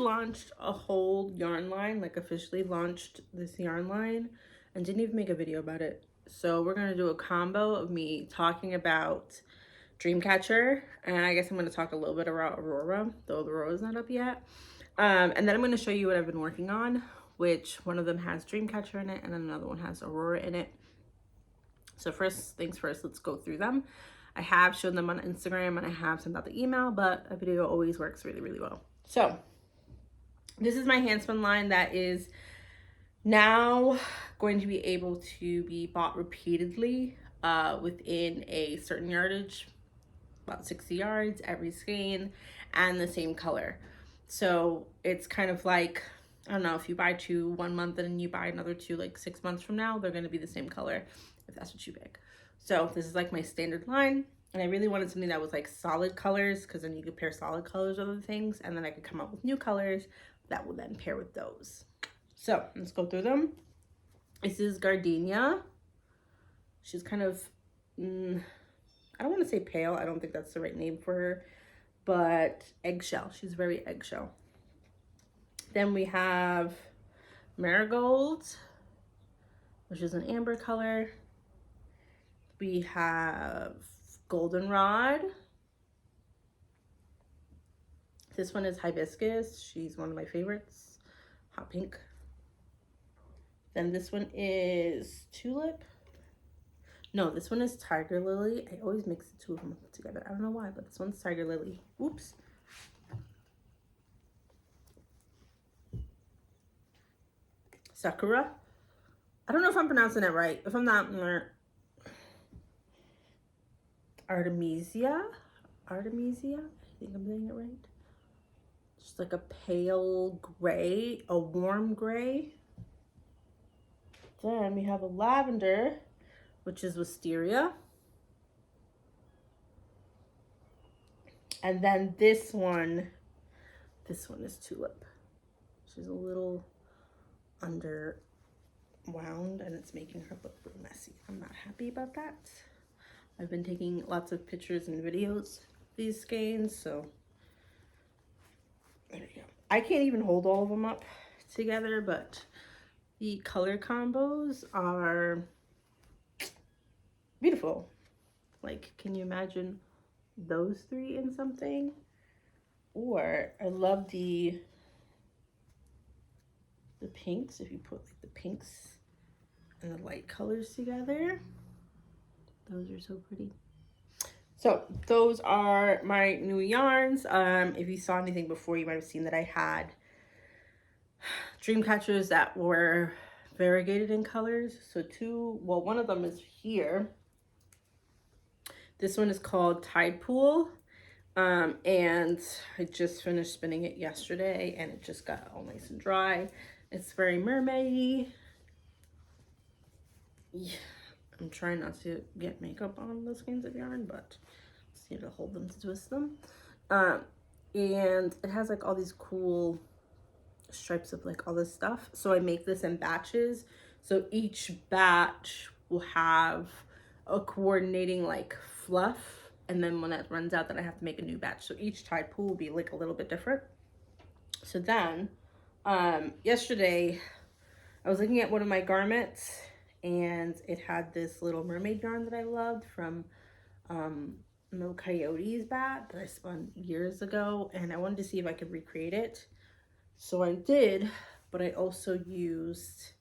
launched a whole yarn line, like officially launched this yarn line, and didn't even make a video about it. So we're gonna do a combo of me talking about Dreamcatcher, and I guess I'm gonna talk a little bit about Aurora, though Aurora's not up yet. And then I'm gonna show you what I've been working on, which one of them has Dreamcatcher in it and then another one has Aurora in it. So first things first, let's go through them. I have shown them on Instagram and I have sent out the email, but a video always works really, really well. So this is my handspun line that is now going to be able to be bought repeatedly within a certain yardage, about 60 yards, every skein, and the same color. So it's kind of like, I don't know, if you buy two 1 month and then you buy another two like 6 months from now, they're going to be the same color if that's what you pick. So this is like my standard line, and I really wanted something that was like solid colors, because then you could pair solid colors with other things, and then I could come up with new colors that will then pair with those. So let's go through them. This is Gardenia. She's kind of, I don't want to say pale. I don't think that's the right name for her, but eggshell. She's very eggshell. Then we have Marigold, which is an amber color. We have Goldenrod. This one is Hibiscus. She's one of my favorites. Hot pink. Then this one is Tulip. No, this one is Tiger Lily. I always mix the two of them together. I don't know why, but this one's Tiger Lily. Oops. Sakura. I don't know if I'm pronouncing it right. If I'm not, Artemisia. Artemisia. I think I'm saying it right. Just like a pale gray, a warm gray. Then we have a lavender, which is Wisteria. And then this one is Tulip. She's a little underwound and it's making her look real messy. I'm not happy about that. I've been taking lots of pictures and videos of these skeins, so there you go. I can't even hold all of them up together, but the color combos are beautiful. Like, can you imagine those three in something? Or I love the pinks. If you put like the pinks and the light colors together, those are so pretty. So those are my new yarns. If you saw anything before, you might have seen that I had Dreamcatchers that were variegated in colors. So one of them is here. This one is called Tide Pool. And I just finished spinning it yesterday and it just got all nice and dry. It's very mermaidy. Yeah, I'm trying not to get makeup on the skeins of yarn, but just need to hold them to twist them. And it has like all these cool stripes of like all this stuff. So I make this in batches. So each batch will have a coordinating like fluff, and then when it runs out, then I have to make a new batch. So each Tide Pool will be like a little bit different. So then yesterday I was looking at one of my garments and it had this little mermaid yarn that I loved from No Coyotes bat that I spun years ago, and I wanted to see if I could recreate it. So I did, but I also used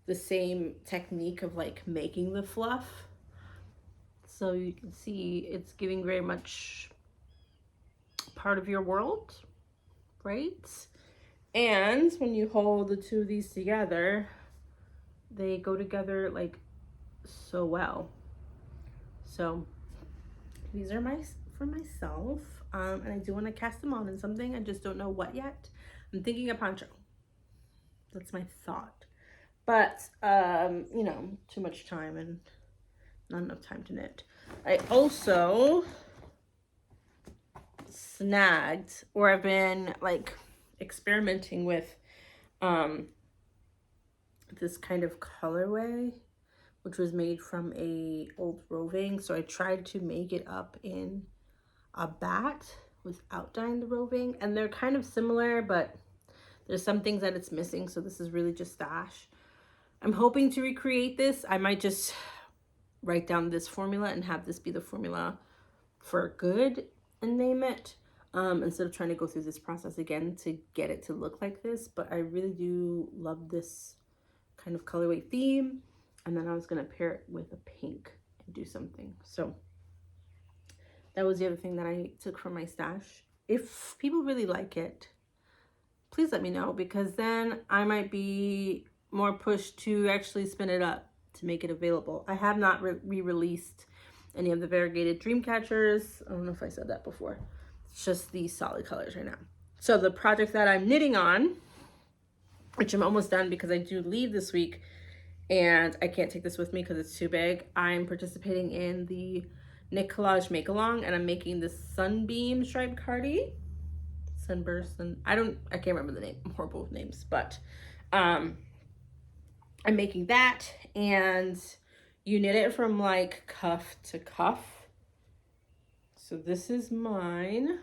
the same technique of like making the fluff. So you can see it's giving very much part of your world, right? And when you hold the two of these together, they go together like so well. So these are for myself, and I do want to cast them on in something. I just don't know what yet. I'm thinking a poncho. That's my thought. But you know, too much time and not enough time to knit. I also snagged, or I've been like experimenting with this kind of colorway, which was made from a old roving. So I tried to make it up in a bat without dyeing the roving, and they're kind of similar, but There's some things that it's missing, so this is really just stash. I'm hoping to recreate this. I might just write down this formula and have this be the formula for good and name it, instead of trying to go through this process again to get it to look like this. But I really do love this kind of colorway theme. And then I was going to pair it with a pink and do something. So that was the other thing that I took from my stash. If people really like it, please let me know, because then I might be more pushed to actually spin it up to make it available. I have not re-released any of the variegated dream catchers. I don't know if I said that before. It's just these solid colors right now. So the project that I'm knitting on, which I'm almost done because I do leave this week and I can't take this with me because it's too big. I'm participating in the Knit Collage Make Along, and I'm making this Sunbeam striped cardi. Sunburst, and I can't remember the name. I'm horrible with names, but I'm making that, and you knit it from like cuff to cuff. So this is mine,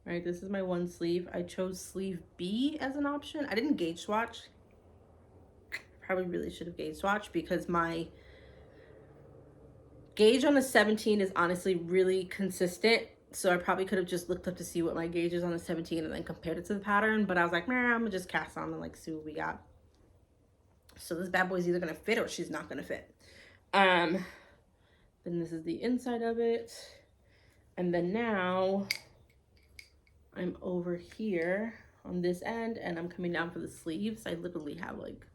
right? This is my one sleeve. I chose sleeve B as an option. I didn't gauge swatch. Probably really should have gauge swatched, because my gauge on the 17 is honestly really consistent. So I probably could have just looked up to see what my gauge is on the 17 and then compared it to the pattern. But I was like, man, I'm gonna just cast on and like see what we got. So this bad boy's either gonna fit or she's not gonna fit. Then this is the inside of it. And then now I'm over here on this end and I'm coming down for the sleeves. I literally have like,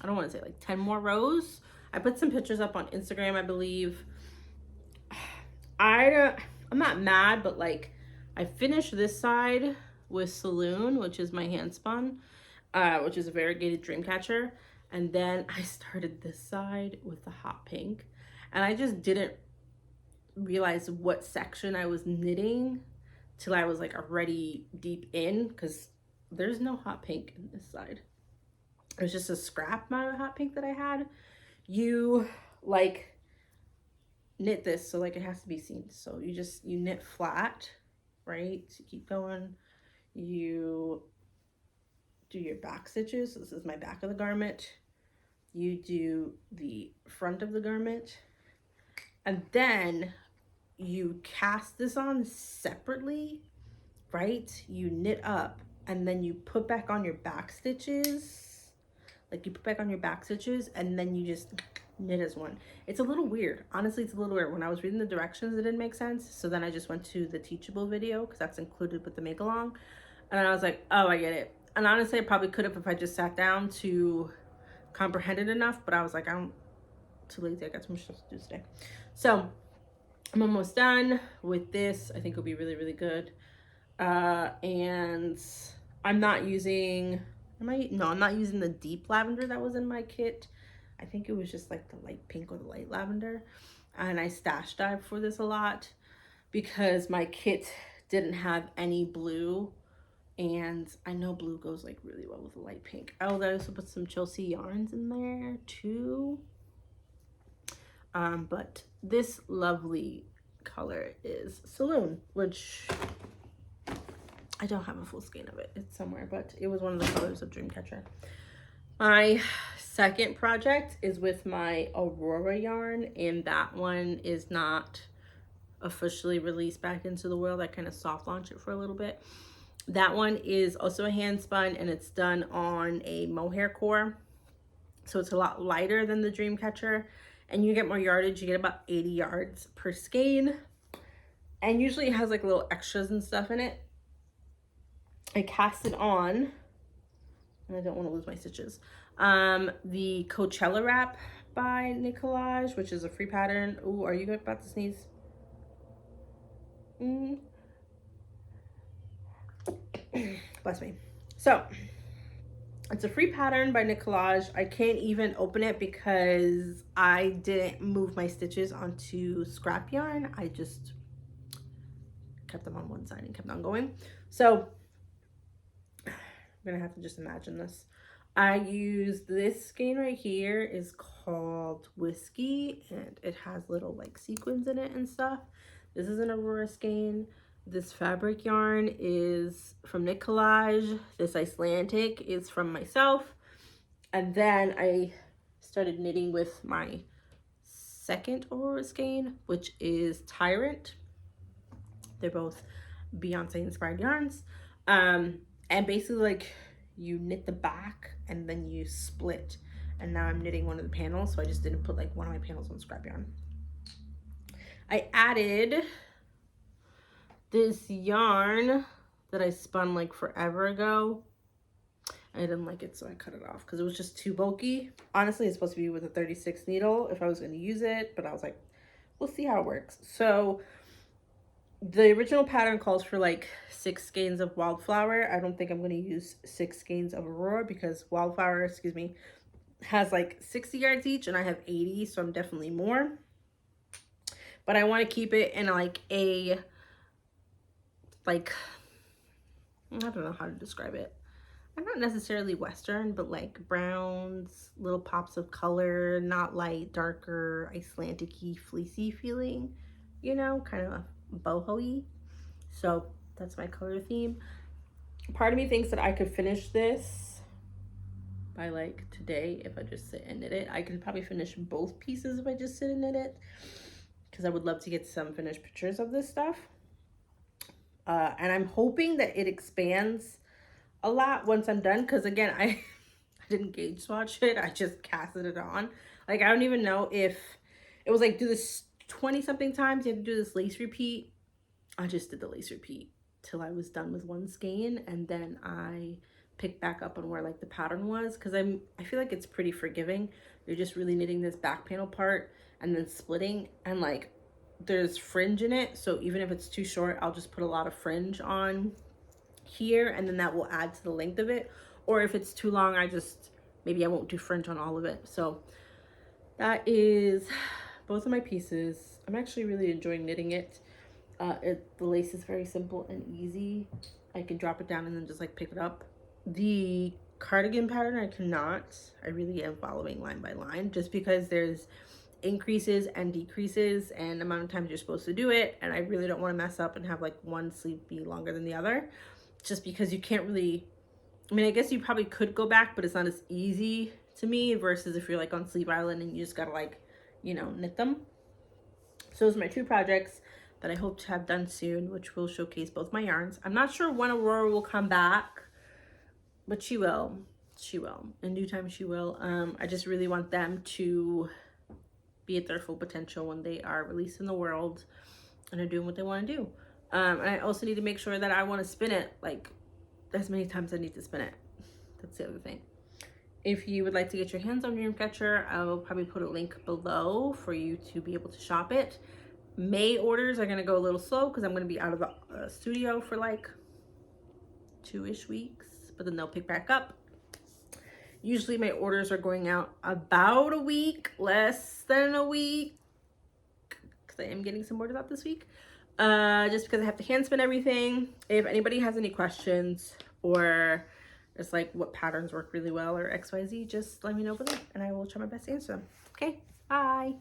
I don't want to say like 10 more rows. I put some pictures up on Instagram, I believe. I'm not mad, but like I finished this side with Saloon, which is my hand spun, which is a variegated dream catcher. And then I started this side with the hot pink, and I just didn't realize what section I was knitting till I was like already deep in, because there's no hot pink in this side. It was just a scrap amount of hot pink that I had. You like knit this, so like it has to be seen. So you knit flat, right? So you keep going. You do your back stitches. So this is my back of the garment. You do the front of the garment, and then you cast this on separately, right? You knit up and then you put back on your back stitches. Like you put back on your back stitches and then you just knit as one. It's a little weird. Honestly, it's a little weird. When I was reading the directions, it didn't make sense. So then I just went to the Teachable video, because that's included with the make along. And then I was like, oh, I get it. And honestly, I probably could have if I just sat down to comprehend it enough. But I was like, I'm too lazy. I got too much stuff to do today. So I'm almost done with this. I think it'll be really, really good. And I'm not using, I'm not using the deep lavender that was in my kit. I think it was just like the light pink or the light lavender. And I stash dive for this a lot because my kit didn't have any blue. And I know blue goes like really well with the light pink. I also put some Chelsea yarns in there too. But this lovely color is Saloon, which I don't have a full skein of it. It's somewhere, but it was one of the colors of Dreamcatcher. My second project is with my Aurora yarn, and that one is not officially released back into the world. I kind of soft launched it for a little bit. That one is also a hand spun, and it's done on a mohair core. So it's a lot lighter than the Dreamcatcher, and you get more yardage. You get about 80 yards per skein, and usually it has like little extras and stuff in it. I cast it on, and I don't want to lose my stitches. The Coachella wrap by Knit Collage, which is a free pattern. Ooh, are you about to sneeze? Bless me. So it's a free pattern by Knit Collage. I can't even open it because I didn't move my stitches onto scrap yarn. I just kept them on one side and kept on going. So I'm gonna have to just imagine this. I use this skein right here, is called Whiskey, and it has little like sequins in it and stuff. This is an Aurora skein. This fabric yarn is from Knit Collage. This Icelandic is from myself. And then I started knitting with my second Aurora skein, which is Tyrant. They're both Beyonce inspired yarns. And basically like you knit the back and then you split. And now I'm knitting one of the panels, so I just didn't put like one of my panels on scrap yarn. I added this yarn that I spun like forever ago. I didn't like it, so I cut it off because it was just too bulky. Honestly, it's supposed to be with a 36 needle if I was going to use it, but I was like, we'll see how it works. So the original pattern calls for like 6 skeins of Wildflower. I don't think I'm going to use 6 skeins of Aurora because Wildflower, excuse me, has like 60 yards each and I have 80, so I'm definitely more. But I want to keep it in like a, like, I don't know how to describe it. I'm not necessarily Western, but like browns, little pops of color, not light, darker, Icelandic-y, fleecy feeling, you know, kind of boho-y. So that's my color theme. Part of me thinks that I could finish this by like today if I just sit and knit it. I could probably finish both pieces if I just sit and knit it, because I would love to get some finished pictures of this stuff. And I'm hoping that it expands a lot once I'm done, because again, I didn't gauge swatch it. I just casted it on. Like, I don't even know if it was like do this 20 something times, you have to do this lace repeat. I just did the lace repeat till I was done with one skein, and then I picked back up on where like the pattern was, because I feel like it's pretty forgiving. You're just really knitting this back panel part and then splitting, and like there's fringe in it, so even if it's too short, I'll just put a lot of fringe on here, and then that will add to the length of it. Or if it's too long, maybe I won't do fringe on all of it. So that is both of my pieces. I'm actually really enjoying knitting it. The lace is very simple and easy. I can drop it down and then just like pick it up. The cardigan pattern I cannot. I really am following line by line, just because there's increases and decreases and amount of times you're supposed to do it, and I really don't want to mess up and have like one sleeve be longer than the other, just because you can't really, I mean, I guess you probably could go back, but it's not as easy to me versus if you're like on Sleep Island and you just gotta like, you know, knit them. So those are my 2 projects that I hope to have done soon, which will showcase both my yarns. I'm not sure when Aurora will come back, but she will. She will. In due time, she will. I just really want them to be at their full potential when they are released in the world and are doing what they want to do. And I also need to make sure that I want to spin it like as many times as I need to spin it. That's the other thing. If you would like to get your hands on Dreamcatcher, I will probably put a link below for you to be able to shop it. May orders are going to go a little slow because I'm going to be out of the studio for like 2-ish weeks, but then they'll pick back up. Usually my orders are going out about a week, less than a week, because I am getting some orders out this week. Just because I have to hand spin everything. If anybody has any questions or just like what patterns work really well or XYZ, just let me know below and I will try my best to answer them. Okay, bye.